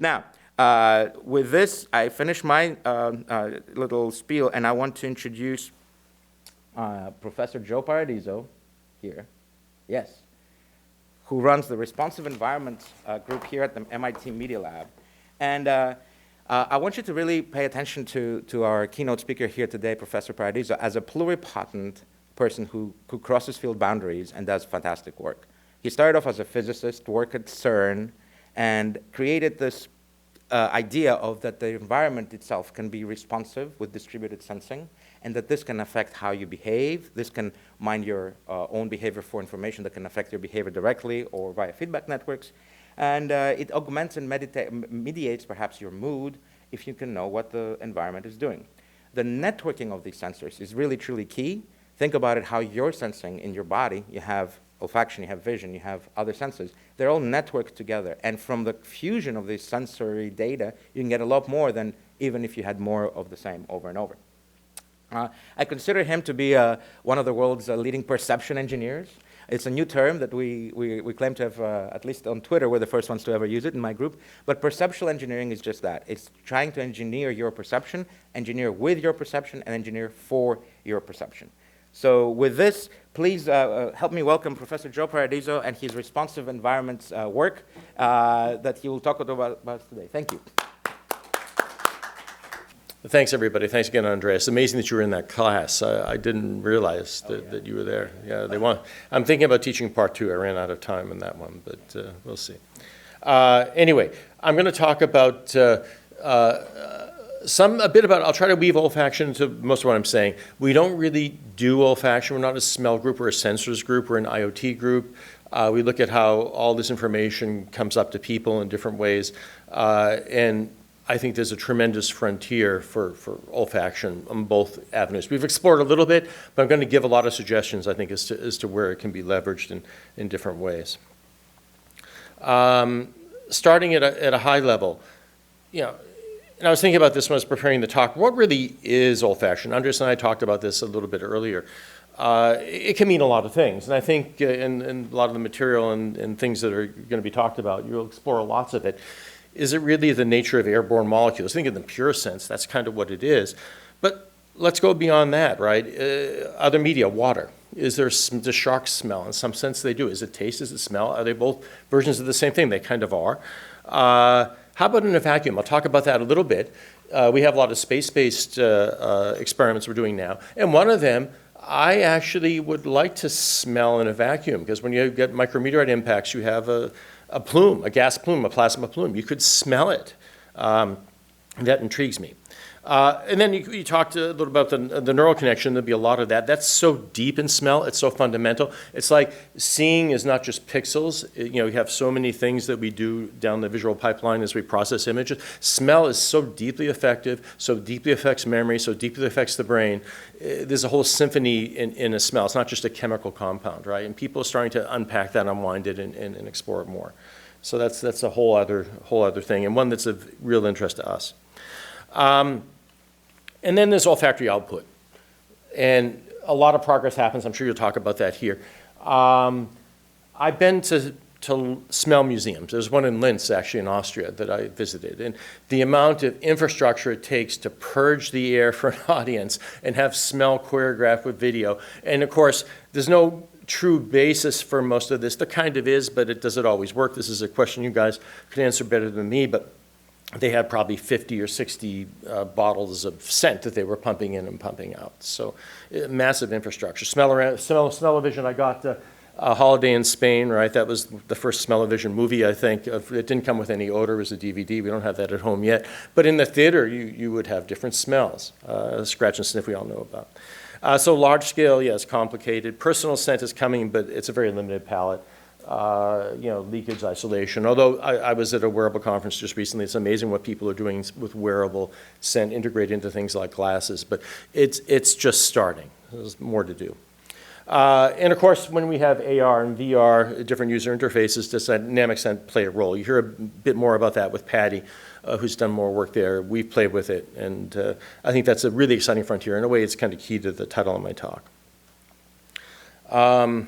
Now, with this, I finish my little spiel, and I want to introduce Professor Joe Paradiso here. Yes. Who runs the Responsive Environment group here at the MIT Media Lab. And I want you to really pay attention to our keynote speaker here today, Professor Paradiso, as a pluripotent person who crosses field boundaries and does fantastic work. He started off as a physicist, worked at CERN, and created this idea of that the environment itself can be responsive with distributed sensing, and that this can affect how you behave. This can mind your own behavior for information that can affect your behavior directly or via feedback networks. And it augments and mediates perhaps your mood if you can know what the environment is doing. The networking of these sensors is really, truly key. Think about it, how you're sensing in your body. You have olfaction, you have vision, you have other senses. They're all networked together. And from the fusion of this sensory data, you can get a lot more than even if you had more of the same over and over. I consider him to be one of the world's leading perception engineers. It's a new term that we claim to have, at least on Twitter, we're the first ones to ever use it in my group. But perceptual engineering is just that. It's trying to engineer your perception, engineer with your perception, and engineer for your perception. So with this, please help me welcome Professor Joe Paradiso and his responsive environments work that he will talk about today. Thank you. Thanks, everybody. Thanks again, Andreas. It's amazing that you were in that class. I didn't realize that you were there. Yeah, I'm thinking about teaching part 2. I ran out of time in that one, but we'll see. Anyway, I'm going to talk about I'll try to weave olfaction into most of what I'm saying. We don't really do olfaction. We're not a smell group. We're a sensors group. We're an IoT group. We look at how all this information comes up to people in different ways. And I think there's a tremendous frontier for olfaction on both avenues. We've explored a little bit, but I'm going to give a lot of suggestions, I think, as to where it can be leveraged in different ways. Starting at a high level, and I was thinking about this when I was preparing the talk. What really is olfaction? Andres and I talked about this a little bit earlier. It can mean a lot of things, and I think in a lot of the material and things that are going to be talked about, you'll explore lots of it. Is it really the nature of airborne molecules? Think in the pure sense, that's kind of what it is. But let's go beyond that, right? Other media, water. Does sharks smell? In some sense, they do. Is it taste? Is it smell? Are they both versions of the same thing? They kind of are. How about in a vacuum? I'll talk about that a little bit. We have a lot of space-based experiments we're doing now. And one of them, I actually would like to smell in a vacuum, because when you get micrometeorite impacts, you have a plume, a gas plume, a plasma plume. You could smell it. That intrigues me. And then you talked a little about the neural connection. There'll be a lot of that. That's so deep in smell. It's so fundamental. It's like seeing is not just pixels. We have so many things that we do down the visual pipeline as we process images. Smell is so deeply effective, so deeply affects memory, so deeply affects the brain. There's a whole symphony in a smell. It's not just a chemical compound, right? And people are starting to unpack that, unwind it, and explore it more. So that's a whole other thing, and one that's of real interest to us. And then there's olfactory output. And a lot of progress happens. I'm sure you'll talk about that here. I've been to smell museums. There's one in Linz, actually, in Austria, that I visited. And the amount of infrastructure it takes to purge the air for an audience and have smell choreographed with video. And, of course, there's no true basis for most of this. There kind of is, but does it always work? This is a question you guys could answer better than me. But they had probably 50 or 60 bottles of scent that they were pumping in and pumping out. So massive infrastructure. Smell-o-vision, I got a Holiday in Spain, right? That was the first Smell-o-vision movie, I think. It didn't come with any odor. It was a DVD. We don't have that at home yet. But in the theater, you would have different smells. Scratch and sniff we all know about. So large scale, it's complicated. Personal scent is coming, but it's a very limited palette. Leakage isolation. Although I was at a wearable conference just recently, it's amazing what people are doing with wearable scent integrated into things like glasses, but it's just starting. There's more to do. And of course, when we have AR and VR, different user interfaces, does dynamic scent play a role? You hear a bit more about that with Patty, who's done more work there. We've played with it, and I think that's a really exciting frontier. In a way, it's kind of key to the title of my talk. Hello.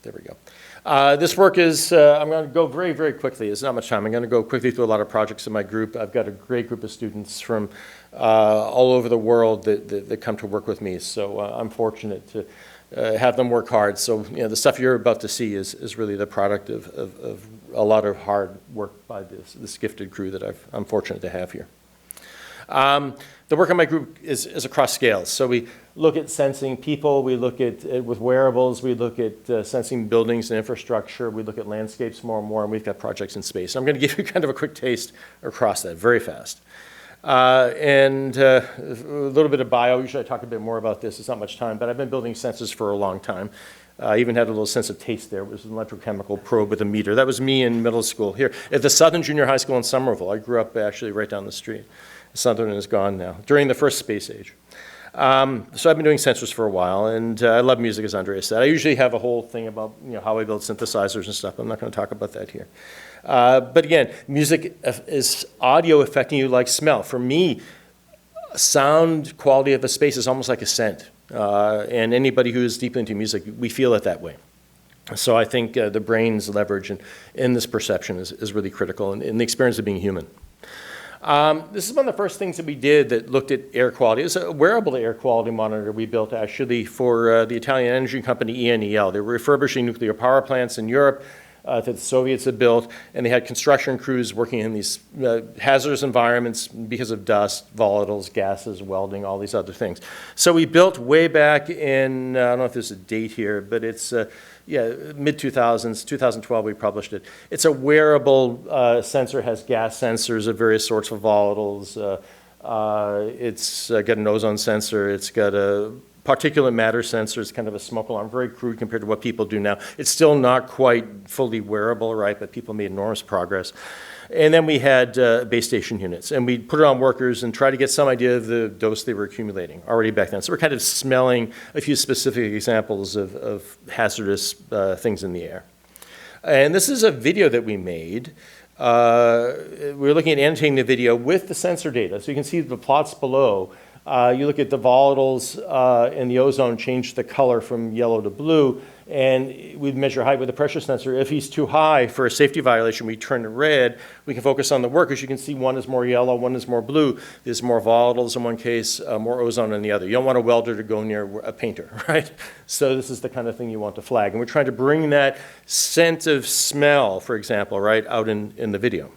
There we go. This work is, I'm going to go very, very quickly. There's not much time. I'm going to go quickly through a lot of projects in my group. I've got a great group of students from all over the world that come to work with me. So I'm fortunate to have them work hard. So the stuff you're about to see is really the product of a lot of hard work by this gifted crew that I'm fortunate to have here. The work in my group is across scales. So we look at sensing people, we look at with wearables, we look at sensing buildings and infrastructure, we look at landscapes more and more, and we've got projects in space. I'm going to give you kind of a quick taste across that very fast. And a little bit of bio. Usually I talk a bit more about this. It's not much time, but I've been building sensors for a long time. I even had a little sense of taste there. It was an electrochemical probe with a meter. That was me in middle school here at the Southern Junior High School in Somerville. I grew up actually right down the street. Southern is gone now, during the first space age. So I've been doing sensors for a while, and I love music, as Andrea said. I usually have a whole thing about how I build synthesizers and stuff. I'm not going to talk about that here. But again, music is audio affecting you like smell. For me, sound quality of a space is almost like a scent. And anybody who is deeply into music, we feel it that way. So I think the brain's leverage in this perception is really critical in the experience of being human. This is one of the first things that we did that looked at air quality. It's a wearable air quality monitor we built actually for the Italian energy company ENEL. They were refurbishing nuclear power plants in Europe that the Soviets had built, and they had construction crews working in these hazardous environments because of dust, volatiles, gases, welding, all these other things. So we built way back in, I don't know if there's a date here, but it's mid-2000s, 2012 we published it. It's a wearable sensor, has gas sensors of various sorts of volatiles. It's got an ozone sensor. It's got a particulate matter sensor. It's kind of a smoke alarm, very crude compared to what people do now. It's still not quite fully wearable, right, but people made enormous progress. And then we had base station units, and we put it on workers and try to get some idea of the dose they were accumulating already back then. So we're kind of smelling a few specific examples of hazardous things in the air. And this is a video that we made. We're looking at annotating the video with the sensor data. So you can see the plots below. You look at the volatiles and the ozone change the color from yellow to blue, and we measure height with the pressure sensor. If he's too high for a safety violation, we turn it red. We can focus on the workers. You can see one is more yellow, one is more blue. There's more volatiles in one case, more ozone in the other. You don't want a welder to go near a painter, right? So this is the kind of thing you want to flag. And we're trying to bring that scent of smell, for example, right, out in the video.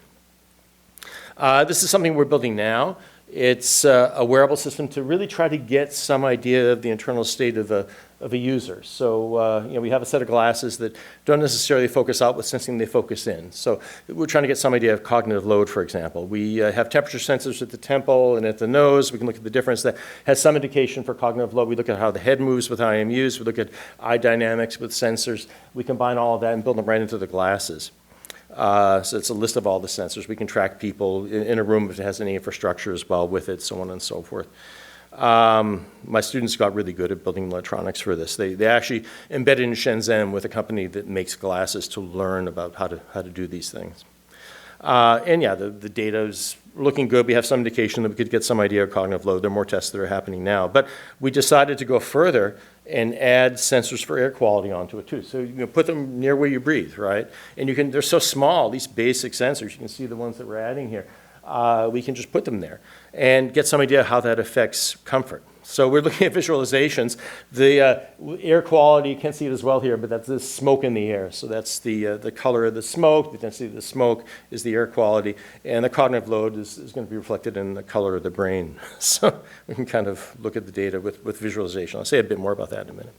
This is something we're building now. It's a wearable system to really try to get some idea of the internal state of a user. So we have a set of glasses that don't necessarily focus out with sensing, they focus in. So we're trying to get some idea of cognitive load, for example. We have temperature sensors at the temple and at the nose. We can look at the difference. That has some indication for cognitive load. We look at how the head moves with IMUs. We look at eye dynamics with sensors. We combine all of that and build them right into the glasses. So it's a list of all the sensors. We can track people in a room if it has any infrastructure as well with it, so on and so forth. My students got really good at building electronics for this. They actually embedded in Shenzhen with a company that makes glasses to learn about how to do these things. And yeah, the data is looking good. We have some indication that we could get some idea of cognitive load. There are more tests that are happening now. But we decided to go further and add sensors for air quality onto it too. So you put them near where you breathe, right? And they're so small, these basic sensors. You can see the ones that we're adding here. We can just put them there and get some idea how that affects comfort. So we're looking at visualizations. The air quality, you can't see it as well here, but that's the smoke in the air. So that's the color of the smoke. The density of the smoke is the air quality. And the cognitive load is going to be reflected in the color of the brain. So we can kind of look at the data with visualization. I'll say a bit more about that in a minute.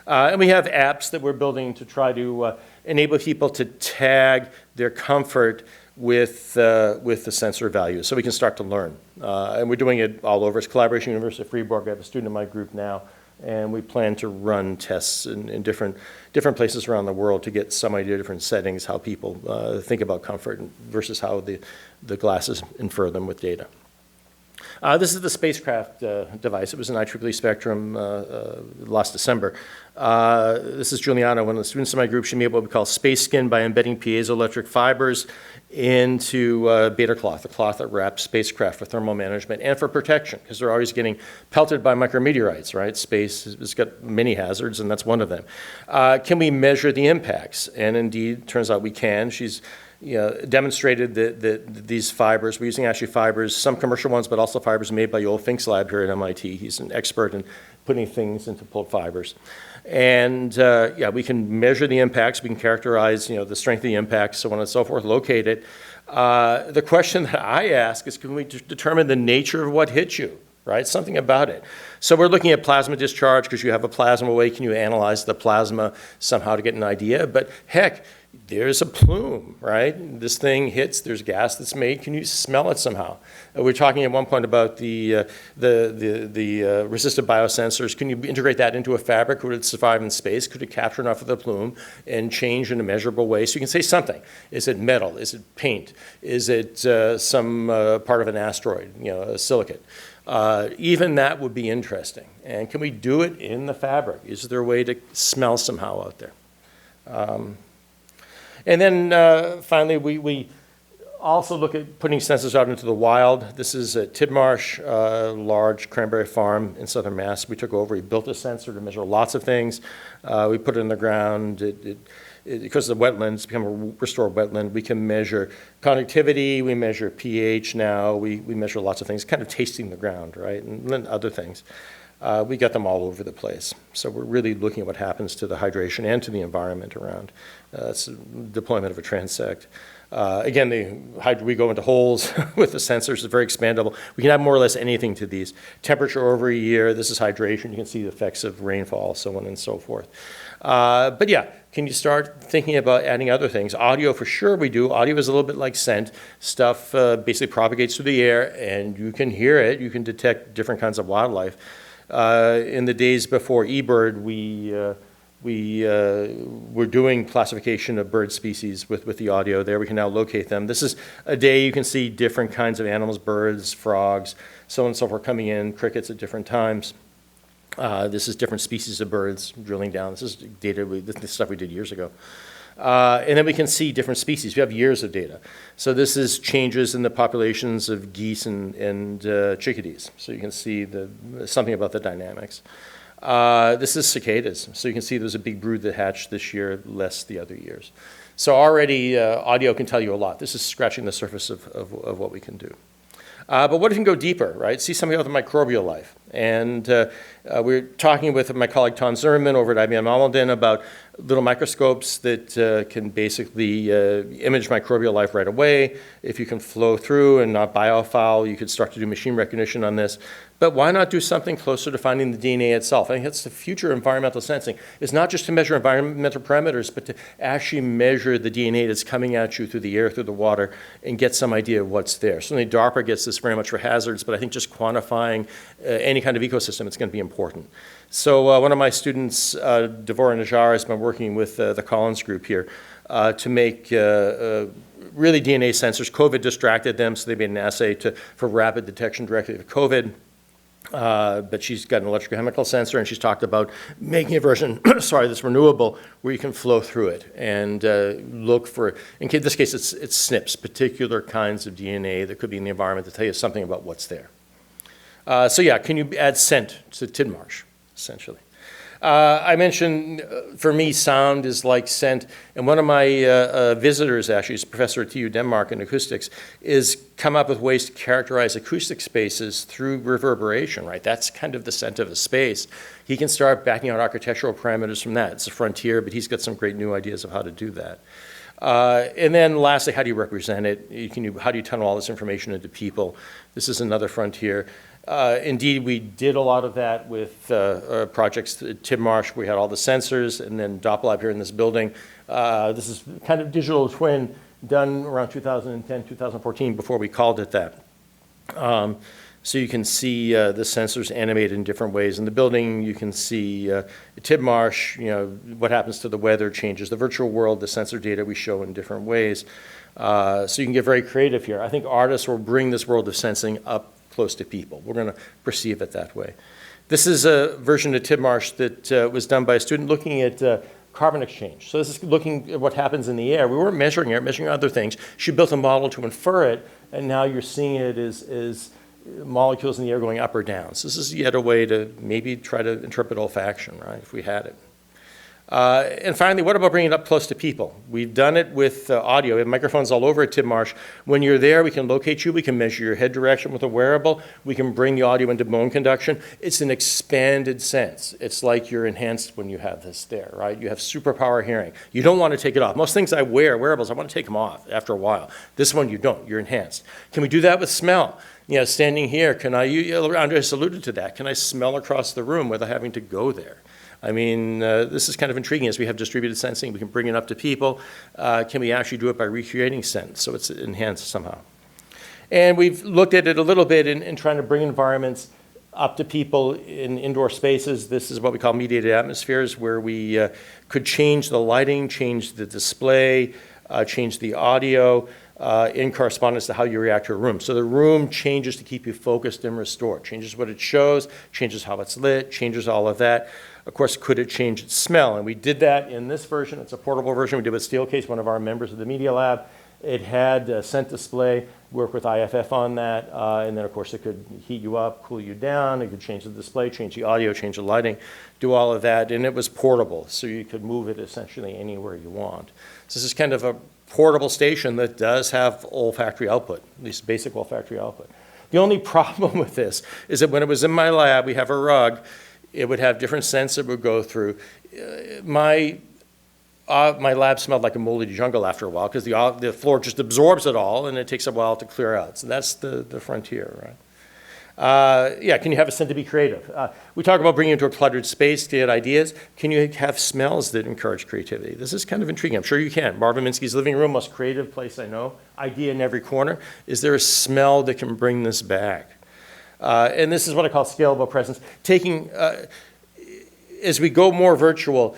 And we have apps that we're building to try to enable people to tag their comfort with the sensor values, so we can start to learn. And we're doing it all over. It's collaboration with University of Fribourg. I have a student in my group now, and we plan to run tests in different places around the world to get some idea of different settings, how people think about comfort versus how the glasses infer them with data. This is the spacecraft device. It was an IEEE Spectrum last December. This is Juliana, one of the students in my group. She made what we call space skin by embedding piezoelectric fibers into beta cloth, the cloth that wraps spacecraft for thermal management and for protection, because they're always getting pelted by micrometeorites, right? Space has got many hazards, and that's one of them. Can we measure the impacts? And indeed, turns out we can. She's demonstrated that these fibers, we're using actually fibers, some commercial ones, but also fibers made by Joel Fink's lab here at MIT. He's an expert in putting things into pulled fibers. And yeah, we can measure the impacts, we can characterize the strength of the impacts, so on and so forth, locate it. The question that I ask is, can we determine the nature of what hit you? Right, something about it. So we're looking at plasma discharge because you have a plasma wave. Can you analyze the plasma somehow to get an idea? But heck, there's a plume, right? This thing hits, there's gas that's made. Can you smell it somehow? We were talking at one point about the resistive biosensors. Can you integrate that into a fabric? Would it survive in space? Could it capture enough of the plume and change in a measurable way? So you can say something. Is it metal? Is it paint? Is it some part of an asteroid, a silicate? Even that would be interesting. And can we do it in the fabric? Is there a way to smell somehow out there? And then finally, we also look at putting sensors out into the wild. This is at Tidmarsh, a large cranberry farm in southern Mass. We took over, we built a sensor to measure lots of things. We put it in the ground. Because of the wetlands, it's become a restored wetland, we can measure conductivity, we measure pH now, we measure lots of things, kind of tasting the ground, right, and then other things. We got them all over the place. So we're really looking at what happens to the hydration and to the environment around. That's the deployment of a transect. Again, we go into holes with the sensors. It's very expandable. We can add more or less anything to these. Temperature over a year. This is hydration. You can see the effects of rainfall, so on and so forth. But yeah, can you start thinking about adding other things? Audio, for sure we do. Audio is a little bit like scent. Stuff basically propagates through the air, and you can hear it. You can detect different kinds of wildlife. In the days before eBird, we were doing classification of bird species with the audio there. We can now locate them. This is a day you can see different kinds of animals, birds, frogs, so on and so forth coming in, crickets at different times. This is different species of birds drilling down. This is data, this is stuff we did years ago. And then we can see different species. We have years of data. So this is changes in the populations of geese and chickadees. So you can see something about the dynamics. This is cicadas. So you can see there's a big brood that hatched this year, less the other years. So already audio can tell you a lot. This is scratching the surface of what we can do. But what if you can go deeper, right? See something about the microbial life. And we're talking with my colleague Tom Zimmerman over at IBM Almaden about little microscopes that can basically image microbial life right away. If you can flow through and not biofoul, you could start to do machine recognition on this. But why not do something closer to finding the DNA itself? I think that's the future of environmental sensing. It's not just to measure environmental parameters, but to actually measure the DNA that's coming at you through the air, through the water, and get some idea of what's there. Certainly DARPA gets this very much for hazards, but I think just quantifying any kind of ecosystem, it's going to be important. So one of my students, Devorah Najjar, has been working with the Collins group here to make really DNA sensors. COVID distracted them, so they made an assay for rapid detection directly of COVID. But she's got an electrochemical sensor, and she's talked about making a version, that's renewable, where you can flow through it and look for, in this case, it's SNPs, particular kinds of DNA that could be in the environment to tell you something about what's there. So yeah, can you add scent to Tidmarsh, essentially? I mentioned, for me, sound is like scent. And one of my visitors, actually, is a professor at TU Denmark in acoustics, is come up with ways to characterize acoustic spaces through reverberation, right? That's kind of the scent of a space. He can start backing out architectural parameters from that. It's a frontier, but he's got some great new ideas of how to do that. And then lastly, how do you represent it? How do you tunnel all this information into people? This is another frontier. Indeed, we did a lot of that with projects at Tidmarsh. We had all the sensors, and then Doppelab here in this building. This is kind of digital twin done around 2010, 2014, before we called it that. So you can see the sensors animated in different ways. In the building, you can see Tidmarsh, what happens to the weather changes. The virtual world, the sensor data we show in different ways. So you can get very creative here. I think artists will bring this world of sensing up close to people. We're going to perceive it that way. This is a version of Tidmarsh that was done by a student looking at carbon exchange. So this is looking at what happens in the air. We weren't measuring it, measuring other things. She built a model to infer it, and now you're seeing it as molecules in the air going up or down. So this is yet a way to maybe try to interpret olfaction, right, if we had it. And finally, what about bringing it up close to people? We've done it with audio. We have microphones all over at Tidmarsh. When you're there, we can locate you. We can measure your head direction with a wearable. We can bring the audio into bone conduction. It's an expanded sense. It's like you're enhanced when you have this there, right? You have superpower hearing. You don't want to take it off. Most things I wear, wearables, I want to take them off after a while. This one you don't. You're enhanced. Can we do that with smell? You know, standing here, Andres alluded to that. Can I smell across the room without having to go there? I mean, this is kind of intriguing as we have distributed sensing. We can bring it up to people. Can we actually do it by recreating sense so it's enhanced somehow? And we've looked at it a little bit in trying to bring environments up to people in indoor spaces. This is what we call mediated atmospheres, where we could change the lighting, change the display, change the audio in correspondence to how you react to a room. So the room changes to keep you focused and restored, changes what it shows, changes how it's lit, changes all of that. Of course, could it change its smell? And we did that in this version. It's a portable version. We did with Steelcase, one of our members of the Media Lab. It had a scent display, work with IFF on that, and then of course it could heat you up, cool you down. It could change the display, change the audio, change the lighting, do all of that. And it was portable, so you could move it essentially anywhere you want. So this is kind of a portable station that does have olfactory output, at least basic olfactory output. The only problem with this is that when it was in my lab, we have a rug. It would have different scents it would go through. My lab smelled like a moldy jungle after a while because the floor just absorbs it all, and it takes a while to clear out. So that's the frontier, right? Yeah, can you have a scent to be creative? We talk about bringing it into a cluttered space to get ideas. Can you have smells that encourage creativity? This is kind of intriguing. I'm sure you can. Marvin Minsky's living room, most creative place I know. Idea in every corner. Is there a smell that can bring this back? And this is what I call scalable presence. Taking, as we go more virtual,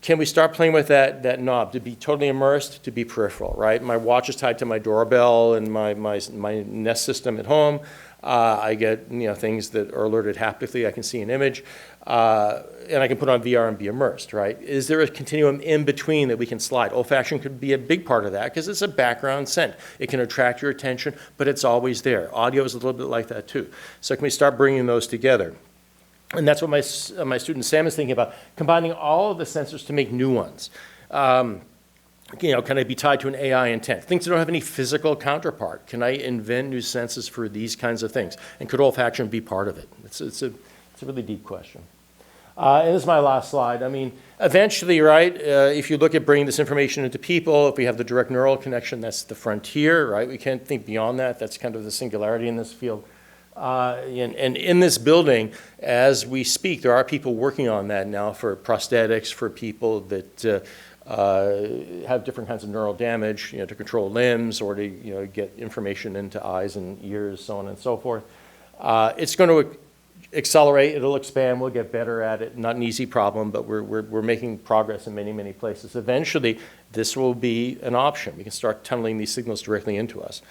can we start playing with that knob to be totally immersed, to be peripheral, right? My watch is tied to my doorbell and my Nest system at home. I get things that are alerted haptically. I can see an image. And I can put on VR and be immersed, right? Is there a continuum in between that we can slide? Olfaction could be a big part of that because it's a background scent. It can attract your attention, but it's always there. Audio is a little bit like that too. So can we start bringing those together? And that's what my student Sam is thinking about, combining all of the sensors to make new ones. Can I be tied to an AI intent? Things that don't have any physical counterpart. Can I invent new senses for these kinds of things? And could olfaction be part of it? It's a really deep question. And this is my last slide. I mean, eventually, right, if you look at bringing this information into people, if we have the direct neural connection, that's the frontier, right? We can't think beyond that. That's kind of the singularity in this field. And in this building, as we speak, there are people working on that now for prosthetics, for people that have different kinds of neural damage, to control limbs or to get information into eyes and ears, so on and so forth. It's going to accelerate, it'll expand, we'll get better at it. Not an easy problem, but we're making progress in many, many places. Eventually, this will be an option. We can start tunneling these signals directly into us.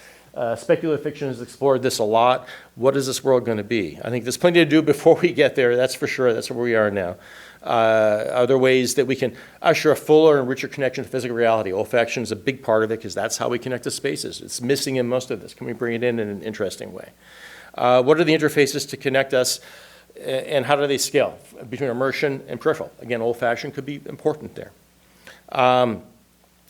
Speculative fiction has explored this a lot. What is this world going to be? I think there's plenty to do before we get there, that's for sure. That's where we are now. Are there ways that we can usher a fuller and richer connection to physical reality? Olfaction is a big part of it because that's how we connect to spaces. It's missing in most of this. Can we bring it in an interesting way? What are the interfaces to connect us, and how do they scale between immersion and peripheral? Again, olfaction could be important there.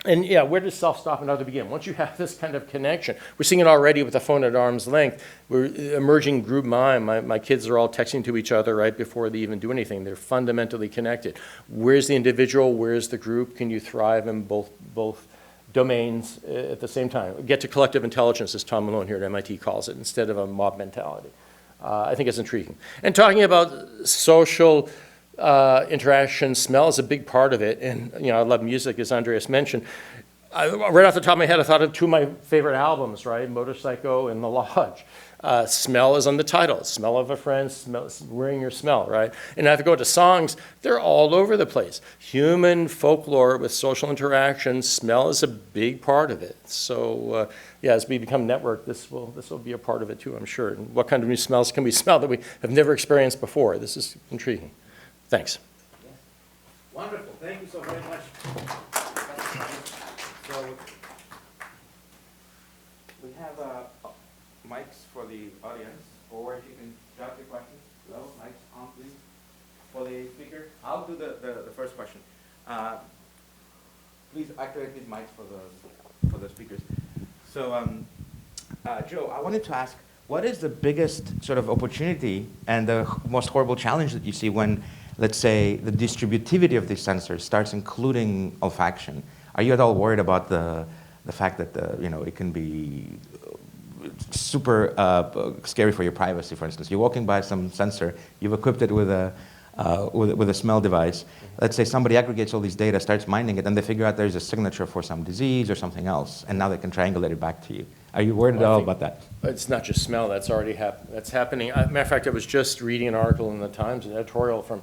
And yeah, where does self-stop and other begin? Once you have this kind of connection, we're seeing it already with the phone at arm's length. We're emerging group mind. My kids are all texting to each other right before they even do anything. They're fundamentally connected. Where's the individual? Where's the group? Can you thrive in both domains at the same time? Get to collective intelligence, as Tom Malone here at MIT calls it, instead of a mob mentality. I think it's intriguing. And talking about social interaction, smell is a big part of it. And I love music, as Andreas mentioned. Right off the top of my head, I thought of two of my favorite albums, right? Motorcycle and The Lodge. Smell is on the title. Smell of a friend, smell, wearing your smell, right? And if I go to songs, they're all over the place. Human folklore with social interaction, smell is a big part of it. So yeah, as we become networked, this will be a part of it too, I'm sure. And what kind of new smells can we smell that we have never experienced before? This is intriguing. Thanks. Yes. Wonderful. Thank you so very much. So we have mics for the audience, or if you can drop your questions. Hello, mics on, please. For the speaker, I'll do the first question. Please activate these mics for the speakers. So, Joe, I wanted to ask, what is the biggest sort of opportunity and the most horrible challenge that you see when, let's say, the distributivity of these sensors starts including olfaction? Are you at all worried about the fact that it can be super scary for your privacy? For instance, you're walking by some sensor, you've equipped it with a smell device. Let's say somebody aggregates all these data, starts mining it, and they figure out there's a signature for some disease or something else, and now they can triangulate it back to you. Are you worried at all about that? It's not just smell. That's already that's happening. Matter of fact, I was just reading an article in the Times, an editorial from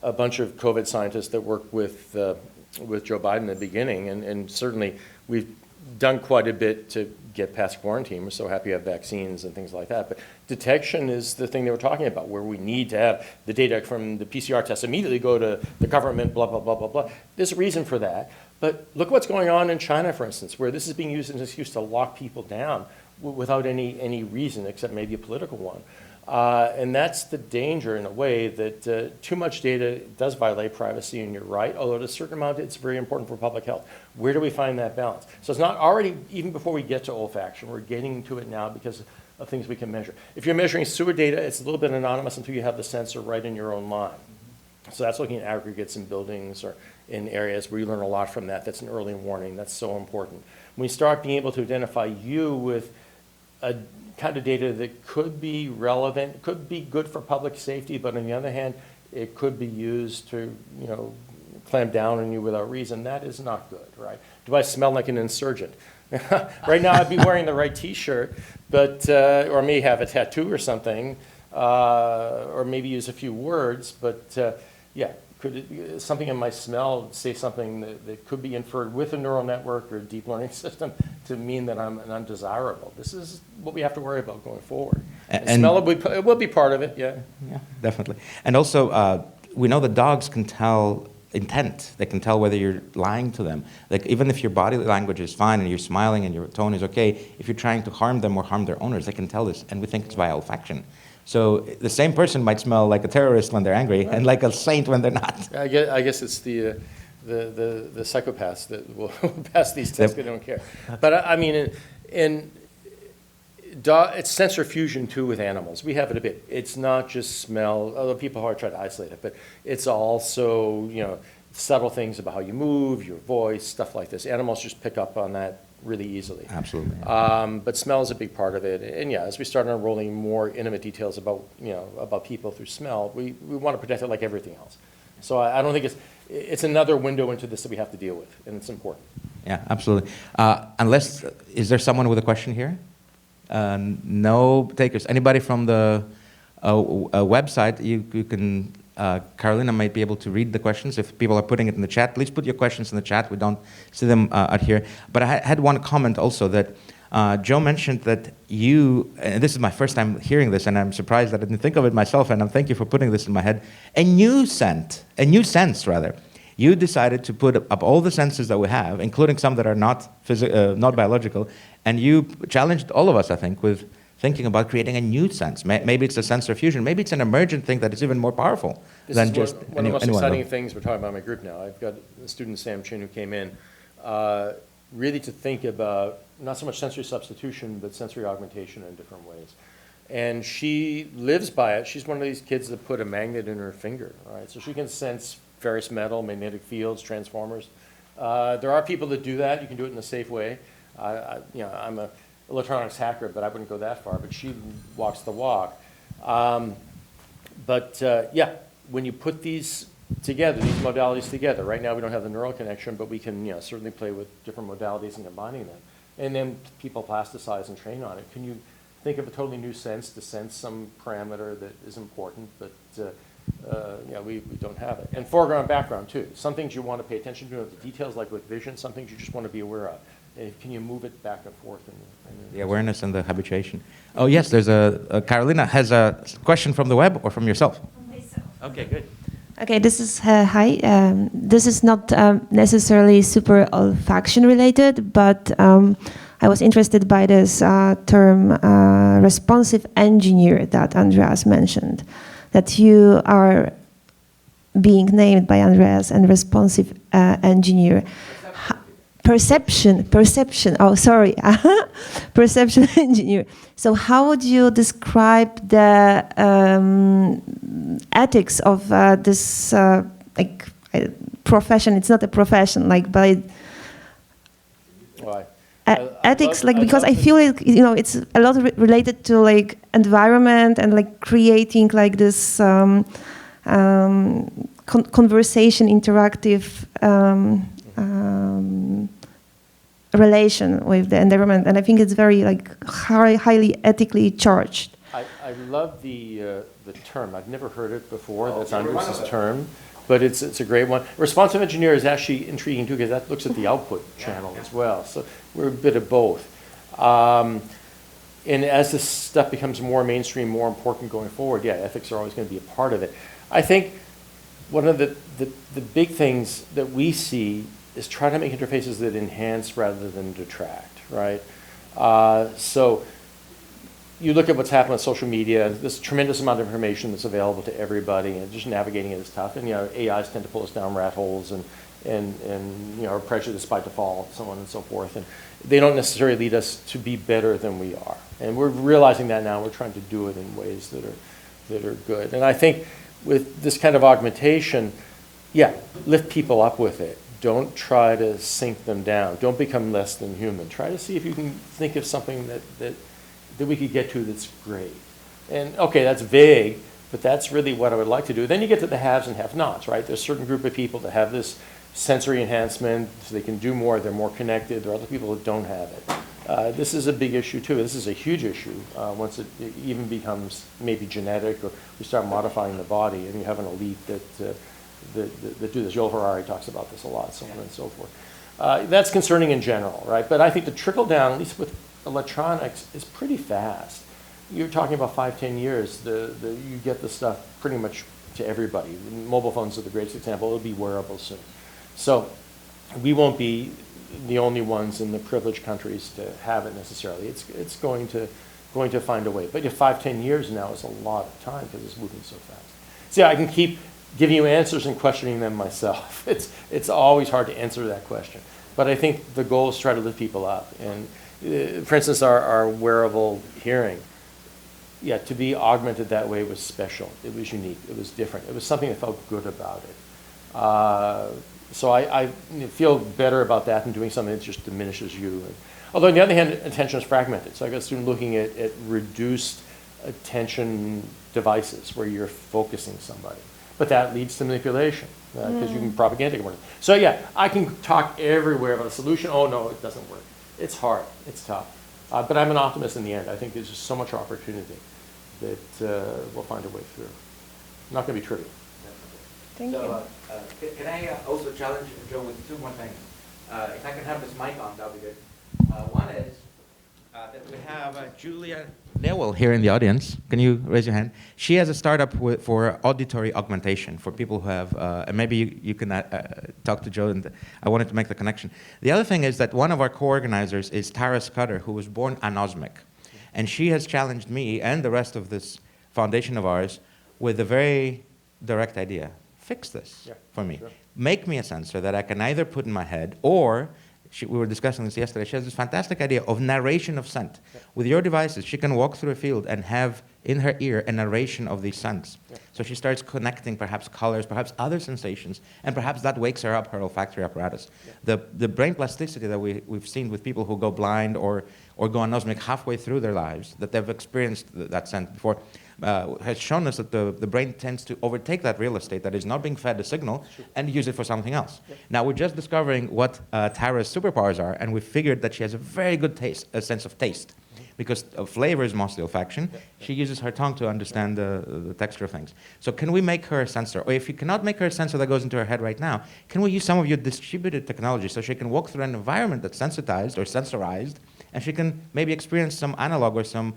a bunch of COVID scientists that worked with Joe Biden in the beginning, and certainly we've done quite a bit to get past quarantine. We're so happy to have vaccines and things like that. But detection is the thing they were talking about, where we need to have the data from the PCR test immediately go to the government, blah, blah, blah, blah, blah. There's a reason for that. But look what's going on in China, for instance, where this is being used as an excuse to lock people down without any reason except maybe a political one. And that's the danger, in a way, that too much data does violate privacy, and you're right, although at a certain amount it's very important for public health. Where do we find that balance? So it's not already, even before we get to olfaction, we're getting to it now because of things we can measure. If you're measuring sewer data, it's a little bit anonymous until you have the sensor right in your own line. So that's looking at aggregates in buildings or in areas where you learn a lot from that. That's an early warning. That's so important. When we start being able to identify you with a kind of data that could be relevant, could be good for public safety, but on the other hand, it could be used to, clamp down on you without reason. That is not good, right? Do I smell like an insurgent? Right now, I'd be wearing the right T-shirt, but or may have a tattoo or something, or maybe use a few words. But yeah, could something in my smell say something that could be inferred with a neural network or a deep learning system to mean that I'm an undesirable? This is what we have to worry about going forward. And smell will be part of it, yeah. Yeah, definitely. And also, we know that dogs can tell intent. They can tell whether you're lying to them. Like, even if your body language is fine and you're smiling and your tone is okay, if you're trying to harm them or harm their owners, they can tell this, and we think it's via olfaction. So the same person might smell like a terrorist when they're angry, right, and like a saint when they're not. I guess it's the psychopaths that will pass these tests. They don't care. But I mean, it's sensor fusion too with animals. We have it a bit. It's not just smell, although people are trying to isolate it, but it's also, subtle things about how you move, your voice, stuff like this. Animals just pick up on that really easily. Absolutely. But smell is a big part of it. And yeah, as we start unrolling more intimate details about, about people through smell, we want to protect it like everything else. So I don't think it's another window into this that we have to deal with, and it's important. Yeah, absolutely. Is there someone with a question here? No takers. Anybody from the website? You can, Carolina might be able to read the questions. If people are putting it in the chat, please put your questions in the chat. We don't see them out here. But I had one comment also that Joe mentioned that and this is my first time hearing this, and I'm surprised that I didn't think of it myself, and thank you for putting this in my head. A new sense, rather. You decided to put up all the senses that we have, including some that are not biological, and you challenged all of us, I think, with thinking about creating a new sense. Maybe it's a sensor fusion. Maybe it's an emergent thing that is even more powerful than just one of the most exciting things we're talking about in my group now. I've got a student, Sam Chin, who came in really to think about not so much sensory substitution, but sensory augmentation in different ways. And she lives by it. She's one of these kids that put a magnet in her finger, right? So she can sense ferrous metal, magnetic fields, transformers. There are people that do that. You can do it in a safe way. I'm an electronics hacker, but I wouldn't go that far. But she walks the walk. Yeah, when you put these together, these modalities together. Right now, we don't have the neural connection, but we can, certainly play with different modalities and combining them. And then people plasticize and train on it. Can you think of a totally new sense to sense some parameter that is important, but we don't have it. And foreground, background too. Some things you want to pay attention to, the details like with vision, some things you just want to be aware of. And can you move it back and forth? The awareness and the habituation. Oh yes, there's Carolina has a question from the web or from yourself? From myself. Okay, good. Okay, this is, hi. This is not necessarily super olfaction related, but I was interested by this term responsive engineer that Andreas mentioned, that you are being named by Andreas and responsive engineer. Perception, oh sorry, perception engineer. So how would you describe the ethics of this profession? It's not a profession, but Why? Ethics, because I feel it's a lot related to environment and creating this conversation, interactive relation with the environment, and I think it's very highly ethically charged. I love the term. I've never heard it before. That's Andreas' term, but it's a great one. Responsive engineer is actually intriguing too, because that looks at the output channel as well. So we're a bit of both. And as this stuff becomes more mainstream, more important going forward, ethics are always going to be a part of it. I think one of the big things that we see is try to make interfaces that enhance rather than detract, right? So you look at what's happened with social media, this tremendous amount of information that's available to everybody, and just navigating it is tough. And AIs tend to pull us down rat holes and are prejudiced by default, so on and so forth. And they don't necessarily lead us to be better than we are. And we're realizing that now. We're trying to do it in ways that are good. And I think with this kind of augmentation, lift people up with it. Don't try to sink them down. Don't become less than human. Try to see if you can think of something that we could get to that's great. And okay, that's vague, but that's really what I would like to do. Then you get to the haves and have-nots, right? There's a certain group of people that have this sensory enhancement, so they can do more, they're more connected. There are other people that don't have it. This is a big issue too. This is a huge issue once it even becomes maybe genetic, or we start modifying the body, and you have an elite that do this. Joe Paradiso talks about this a lot, so on and so forth. That's concerning in general, right? But I think the trickle down, at least with electronics, is pretty fast. You're talking about 5-10 years, you get the stuff pretty much to everybody. Mobile phones are the greatest example. It'll be wearable soon. So we won't be the only ones in the privileged countries to have it necessarily. It's going to find a way. But 5-10 years now is a lot of time because it's moving so fast. See, I can keep giving you answers and questioning them myself. It's always hard to answer that question. But I think the goal is to try to lift people up. And for instance, our wearable hearing, to be augmented that way was special. It was unique. It was different. It was something that felt good about it. So I feel better about that than doing something that just diminishes you. Although on the other hand, attention is fragmented. So I got a student looking at reduced attention devices where you're focusing somebody. But that leads to manipulation because you can propaganda. So I can talk everywhere about a solution. Oh no, it doesn't work. It's hard. It's tough. But I'm an optimist in the end. I think there's just so much opportunity that we'll find a way through. Not going to be trivial. Thank you. Can I also challenge Joe with two more things? If I can have this mic on, that would be good. One is that we have Julia Newell here in the audience. Can you raise your hand? She has a startup for auditory augmentation for people who have, and maybe you can talk to Joe, and I wanted to make the connection. The other thing is that one of our co-organizers is Tara Scudder, who was born anosmic. And she has challenged me and the rest of this foundation of ours with a very direct idea. Fix this for me. Sure. Make me a sensor that I can either put in my head or, we were discussing this yesterday, she has this fantastic idea of narration of scent. With your devices, she can walk through a field and have in her ear a narration of these scents. So she starts connecting perhaps colors, perhaps other sensations, and perhaps that wakes her up, her olfactory apparatus. The brain plasticity that we've seen with people who go blind or go anosmic halfway through their lives, that they've experienced that scent before, has shown us that the brain tends to overtake that real estate that is not being fed a signal and use it for something else. Yep. Now we're just discovering what Tara's superpowers are, and we figured that she has a very good sense of taste. Because flavor is mostly olfaction, she uses her tongue to understand the texture of things. So can we make her a sensor? Or if you cannot make her a sensor that goes into her head right now, can we use some of your distributed technology so she can walk through an environment that's sensitized or sensorized, and she can maybe experience some analog or some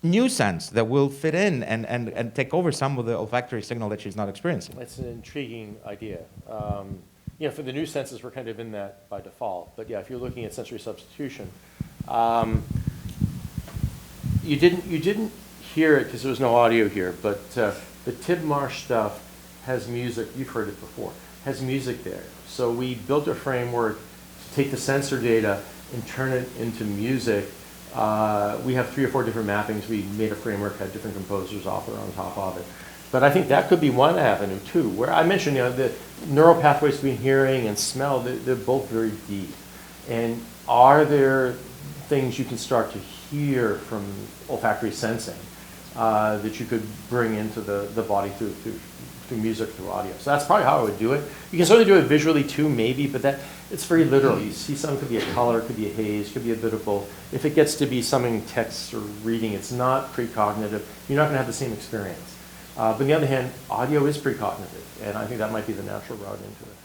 new sense that will fit in and take over some of the olfactory signal that she's not experiencing? That's an intriguing idea. For the new senses, we're kind of in that by default. But yeah, if you're looking at sensory substitution, you didn't hear it because there was no audio here, but the Tib Marsh stuff has music. You've heard it before. Has music there. So we built a framework to take the sensor data and turn it into music. We have 3 or 4 different mappings. We made a framework, had different composers offer on top of it. But I think that could be one avenue too, where I mentioned the neural pathways between hearing and smell, they're both very deep. And are there things you can start to hear from olfactory sensing that you could bring into the body through music, through audio? So that's probably how I would do it. You can certainly do it visually too, maybe, but it's very literal. You see something, could be a color, could be a haze, could be a bit of both. If it gets to be something text or reading, it's not precognitive. You're not going to have the same experience. But on the other hand, audio is precognitive, and I think that might be the natural route into it.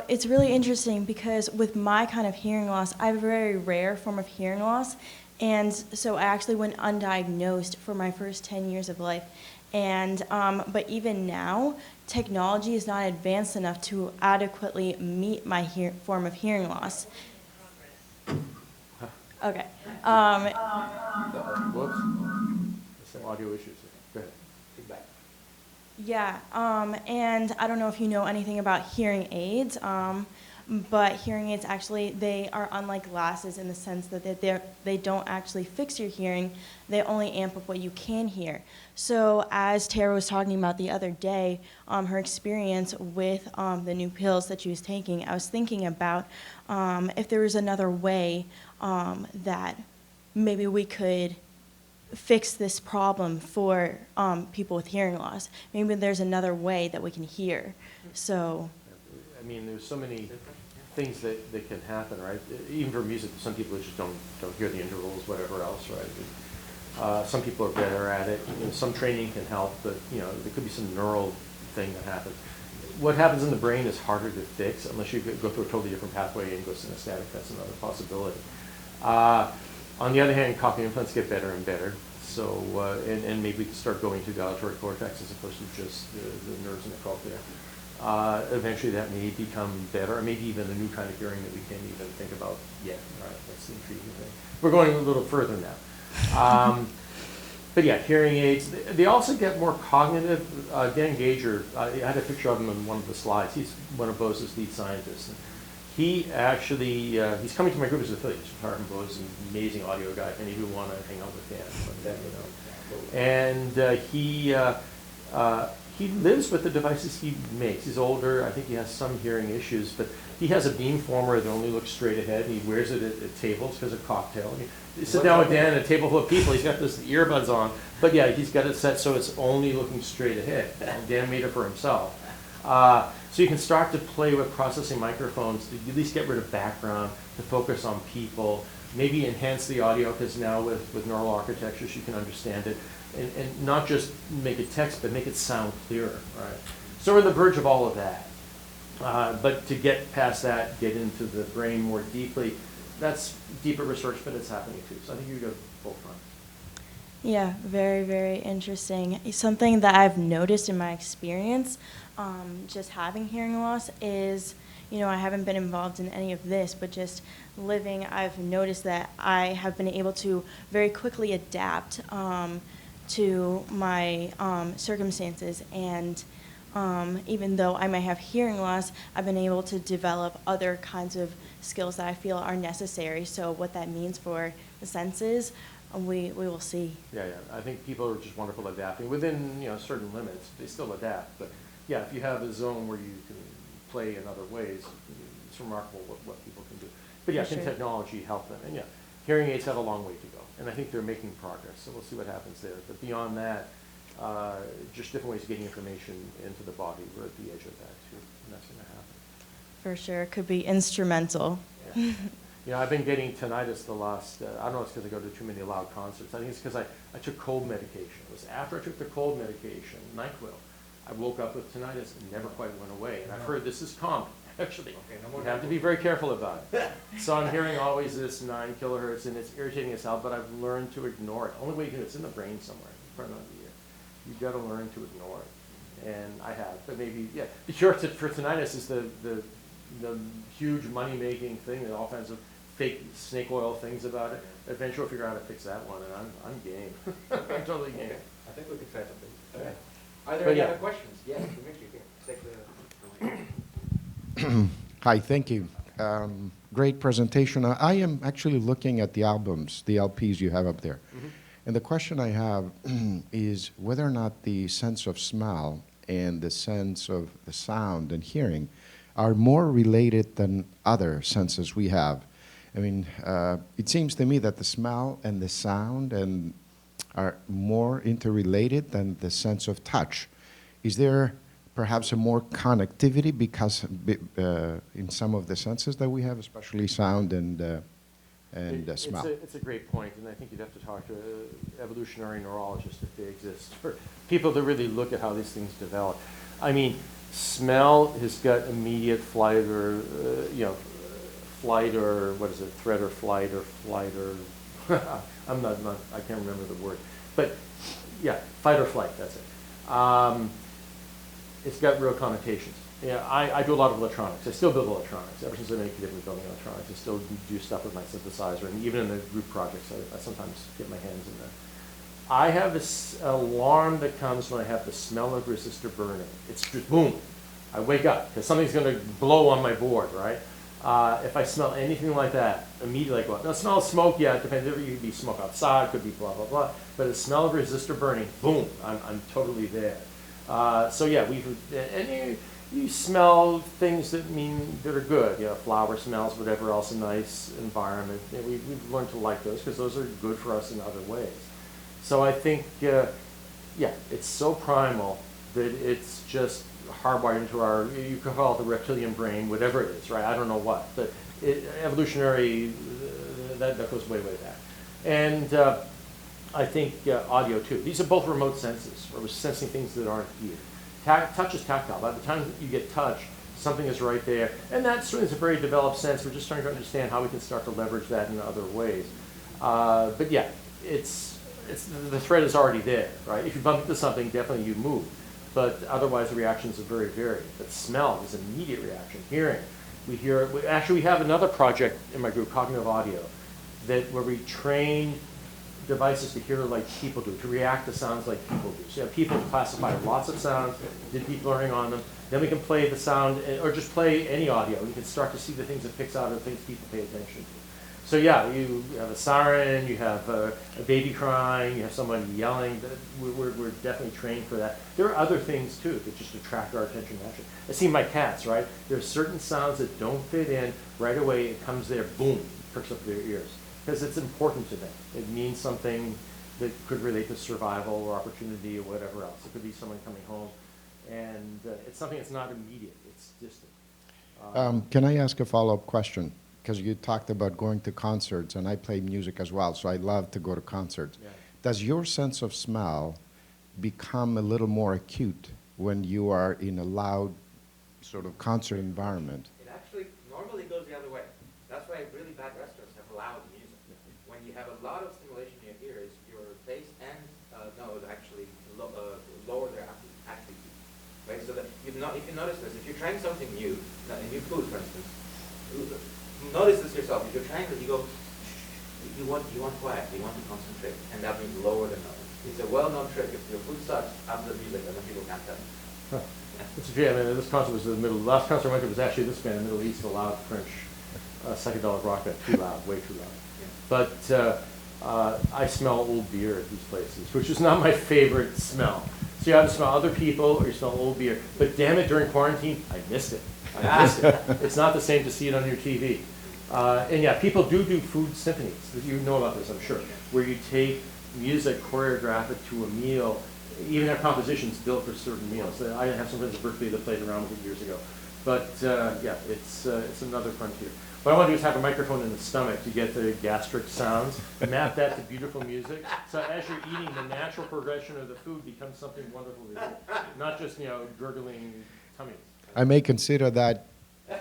It's really interesting because with my kind of hearing loss, I have a very rare form of hearing loss. And so I actually went undiagnosed for my first 10 years of life. And but even now, technology is not advanced enough to adequately meet my form of hearing loss. Okay. Whoops. Some audio issues. Go ahead. Feedback. Yeah, and I don't know if you know anything about hearing aids, but hearing aids actually, they are unlike glasses in the sense that they don't actually fix your hearing, they only amp up what you can hear. So as Tara was talking about the other day, her experience with the new pills that she was taking, I was thinking about if there was another way that maybe we could fix this problem for people with hearing loss. Maybe there's another way that we can hear. So, I mean, there's so many things that can happen, right? Even for music, some people just don't hear the intervals, whatever else, right? Some people are better at it. Some training can help, but there could be some neural thing that happens. What happens in the brain is harder to fix unless you go through a totally different pathway and go synesthetic. That's another possibility. On the other hand, cochlear implants get better and better. So, and maybe we can start going to the auditory cortex as opposed to just the nerves in the cochlea. Eventually that may become better, or maybe even a new kind of hearing that we can't even think about yet. Right? That's the intriguing thing. We're going a little further now. But yeah, hearing aids, they also get more cognitive. Dan Gager, I had a picture of him in one of the slides. He's one of Bose's lead scientists. And he actually, he's coming to my group as an affiliate. Bose is an amazing audio guy. If any of you want to hang out with Dan, And he lives with the devices he makes. He's older. I think he has some hearing issues, but he has a beamformer that only looks straight ahead, and he wears it at tables because of cocktail. You sit down with Dan at a table full of people, he's got this earbuds on, but yeah, he's got it set so it's only looking straight ahead. Dan made it for himself. So you can start to play with processing microphones to at least get rid of background, to focus on people, maybe enhance the audio, because now with neural architectures you can understand it, and not just make it text, but make it sound clearer, right? So we're on the verge of all of that. But to get past that, get into the brain more deeply, that's deeper research, but it's happening too. So I think you go both fronts. yeah, very, very interesting. Something that I've noticed in my experience, just having hearing loss is, I haven't been involved in any of this, but just living, I've noticed that I have been able to very quickly adapt to my circumstances, and even though I might have hearing loss, I've been able to develop other kinds of skills that I feel are necessary. So what that means for the senses, we will see. Yeah. I think people are just wonderful at adapting. Within certain limits, they still adapt. But yeah, if you have a zone where you can play in other ways, it's remarkable what people can do. But yeah, can technology help them? And yeah, Hearing aids have a long way to go, and I think they're making progress, so we'll see what happens there. But beyond that, just different ways of getting information into the body. We're at the edge of that too, and that's going to happen. For sure, it could be instrumental. Yeah. You know, I've been getting tinnitus the last, I don't know if it's because I go to too many loud concerts. I think it's because I took cold medication. It was after I took the cold medication, NyQuil, I woke up with tinnitus and never quite went away. And I've heard this is common, actually. Okay, no You more have to be very careful about it. So I'm hearing always this 9 kilohertz, and it's irritating as hell, but I've learned to ignore it. Only way you can, it's in the brain somewhere, probably not the ear. You've got to learn to ignore it. And I have, but maybe, yeah. The cure for tinnitus is the huge money-making thing, and all kinds of fake snake oil things about it. Eventually we'll figure out how to fix that one, and I'm game. I'm totally game. Okay, I think we can try something. Okay. Are there But any yeah. other questions? Yes, Dimitri, take the. Hi, thank you. Great presentation. I am actually looking at the albums, the LPs you have up there. And the question I have is whether or not the sense of smell and the sense of the sound and hearing are more related than other senses we have. I mean, it seems to me that the smell and the sound are more interrelated than the sense of touch. Is there perhaps a more connectivity because in some of the senses that we have, especially sound and smell? It's a great point, and I think you'd have to talk to evolutionary neurologists if they exist, for people to really look at how these things develop. I mean, smell has got immediate flight or, flight or, what is it, threat or flight or, I can't remember the word. But, yeah, fight or flight, that's it. It's got real connotations. Yeah, I do a lot of electronics. I still build electronics. Ever since I made a kid, I've been building electronics. I still do stuff with my synthesizer, and even in the group projects, I sometimes get my hands in there. I have this alarm that comes when I have the smell of resistor burning. It's just boom. I wake up because something's going to blow on my board, right? If I smell anything like that, immediately I go out. Now, smell of smoke, yeah, it depends. It could be smoke outside, could be blah, blah, blah. But the smell of resistor burning, boom, I'm totally there. So yeah, you smell things that are good, flower smells, whatever else, a nice environment. We've learned to like those because those are good for us in other ways. So I think, it's so primal that it's just hardwired into our, you could call it the reptilian brain, whatever it is, right? I don't know what, but evolutionary, that goes way, way back. And I think audio too. These are both remote senses, where we're sensing things that aren't here. Touch is tactile. By the time you get touch, something is right there. And that certainly is a very developed sense. We're just trying to understand how we can start to leverage that in other ways. But yeah, the threat is already there, right? If you bump into something, definitely you move. But otherwise, the reactions are very varied. But smell is an immediate reaction. Hearing, we have another project in my group, Cognitive Audio, where we train devices to hear like people do, to react to sounds like people do. So you have people classify lots of sounds, did deep learning on them. Then we can play the sound, or just play any audio. You can start to see the things it picks out, or the things people pay attention to. So yeah, you have a siren, you have a baby crying, you have someone yelling. We're definitely trained for that. There are other things too that just attract our attention naturally. I see my cats, right? There are certain sounds that don't fit in right away. It comes there, boom, perks up their ears. Because it's important to them. It means something that could relate to survival or opportunity or whatever else. It could be someone coming home. And it's something that's not immediate, it's distant. Can I ask a follow-up question? Because you talked about going to concerts, and I play music as well, so I love to go to concerts. Yeah. Does your sense of smell become a little more acute when you are in a loud sort of concert environment? It actually normally goes the other way. That's why really bad restaurants have loud music. When you have a lot of stimulation in your ears, your bass and node actually lower their activity. Right? So that if you notice this, if you're trying something new, a new food, for instance, notice this yourself. If you're trying to, you want quiet, you want to concentrate, and that means lower the node. It's a well-known trick. If your food sucks, after the music, then people can't tell. Huh. Yeah, I mean, this concert was in the middle. The last concert I went to was actually this band in the Middle East, a loud French psychedelic rock band. Too loud, way too loud. Yeah. But I smell old beer at these places, which is not my favorite smell. So you either smell other people or you smell old beer. But damn it, during quarantine, I missed it. I missed it. It's not the same to see it on your TV. And yeah, people do food symphonies. You know about this, I'm sure, where you take music, choreograph it to a meal, even have compositions built for certain meals. I have some friends at Berkeley that played around with it years ago. But yeah, it's another frontier. What I want to do is have a microphone in the stomach to get the gastric sounds, map that to beautiful music. So as you're eating, the natural progression of the food becomes something wonderful to hear, not just, gurgling tummies. I may consider that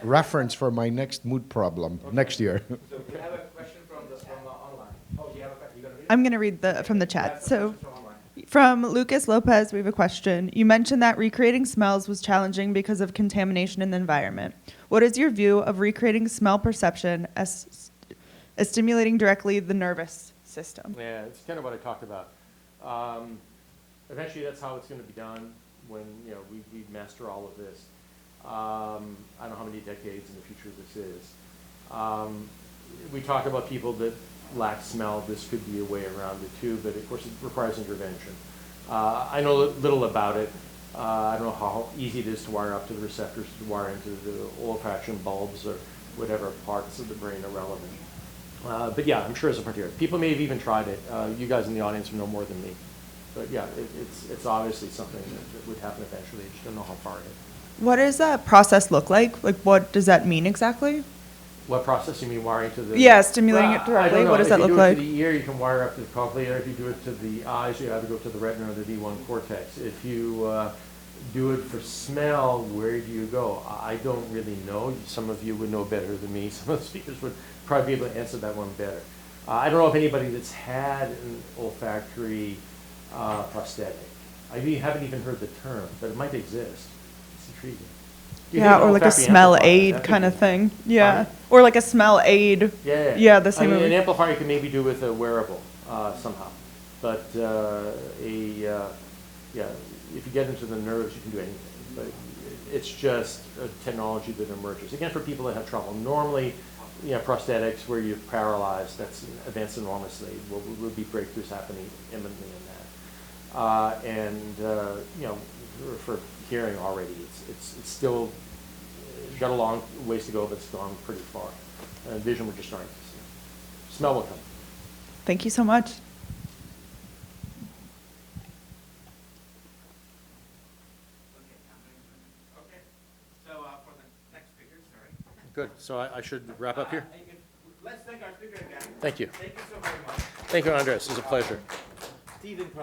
reference for my next mood problem next year. So we have a question from online. Oh, you have a question? You gonna read it? I'm going to read from the We have chat. some So questions from online. from Lucas Lopez, we have a question. You mentioned that recreating smells was challenging because of contamination in the environment. What is your view of recreating smell perception as stimulating directly the nervous system? Yeah, it's kind of what I talked about. Eventually, that's how it's going to be done when we master all of this. I don't know how many decades in the future this is. We talk about people that lack smell. This could be a way around it too, but of course it requires intervention. I know little about it. I don't know how easy it is to wire up to the receptors, to wire into the olfaction bulbs or whatever parts of the brain are relevant. But yeah, I'm sure it's a frontier. People may have even tried it. You guys in the audience know more than me. But yeah, it's obviously something that would happen eventually. I just don't know how far it is. What does that process look like? Like, what does that mean exactly? What process? You mean wiring to the... Yeah, stimulating it I directly. don't know. What does that look If like? you do it to the ear, you can wire up to the cochlea. If you do it to the eyes, you have to go to the retina or the V1 cortex. If you do it for smell, where do you go? I don't really know. Some of you would know better than me. Some of the speakers would probably be able to answer that one better. I don't know if anybody that's had an olfactory prosthetic. I haven't even heard the term, but it might exist. It's intriguing. Yeah, or like a smell aid kind of thing. Yeah. Or like a smell aid. Yeah. Yeah, the same. An amplifier you can maybe do with a wearable somehow. But yeah, if you get into the nerves, you can do anything. But it's just a technology that emerges. Again, for people that have trouble. Normally, prosthetics where you're paralyzed, that's advanced enormously. Will be breakthroughs happening imminently in that. And for hearing already, it's still got a long ways to go, but it's gone pretty far. Vision, we're just starting to see. Smell will come. Thank you so much. Okay. So for the next speaker, sorry. Good. So I should wrap up here? Let's thank our speaker again. Thank you. Thank you so very much. Thank you, Andres. It was a pleasure. Stephen